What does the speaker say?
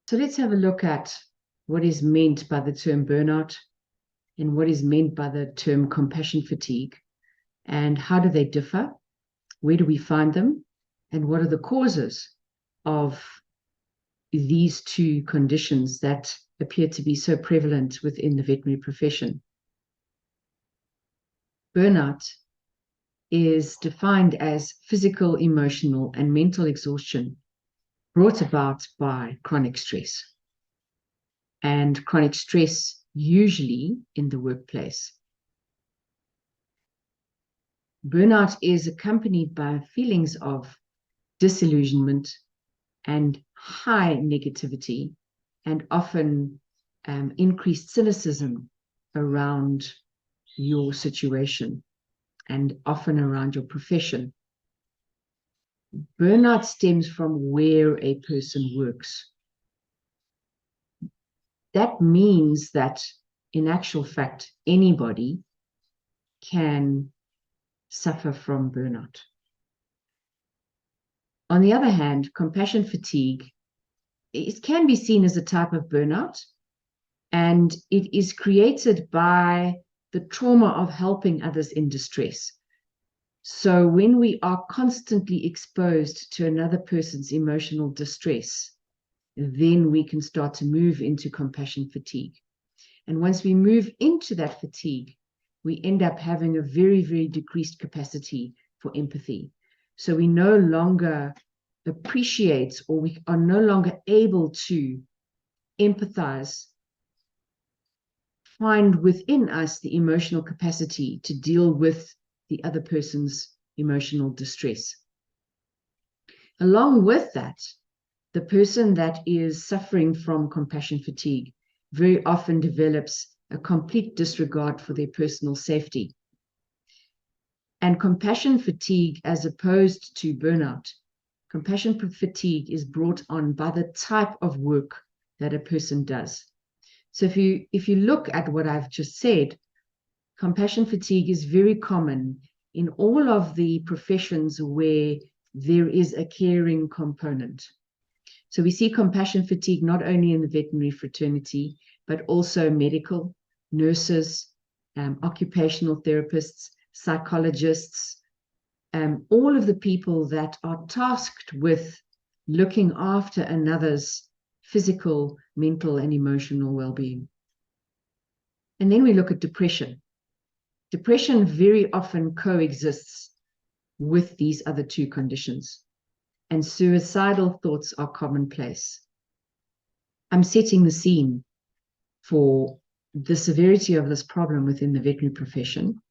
So let's have a look at what is meant by the term burnout and what is meant by the term compassion fatigue, and how do they differ? Where do we find them? And what are the causes of these two conditions that appear to be so prevalent within the veterinary profession? Burnout is defined as physical, emotional, and mental exhaustion brought about by chronic stress. And chronic stress usually in the workplace. Burnout is accompanied by feelings of disillusionment and high negativity, and often increased cynicism around your situation and often around your profession. Burnout stems from where a person works. That means that, in actual fact, anybody can suffer from burnout. On the other hand, compassion fatigue, it can be seen as a type of burnout, and it is created by the trauma of helping others in distress. So when we are constantly exposed to another person's emotional distress, then we can start to move into compassion fatigue. And once we move into that fatigue, we end up having a very, very decreased capacity for empathy. So we no longer appreciate, or we are no longer able to empathize, find within us the emotional capacity to deal with the other person's emotional distress. Along with that, the person that is suffering from compassion fatigue very often develops a complete disregard for their personal safety. And compassion fatigue, as opposed to burnout, compassion fatigue is brought on by the type of work that a person does. So if you look at what I've just said, compassion fatigue is very common in all of the professions where there is a caring component. So we see compassion fatigue not only in the veterinary fraternity, but also medical, nurses, occupational therapists, psychologists, all of the people that are tasked with looking after another's physical, mental, and emotional well-being. And then we look at depression. Depression very often coexists with these other two conditions, and suicidal thoughts are commonplace. I'm setting the scene for the severity of this problem within the veterinary profession.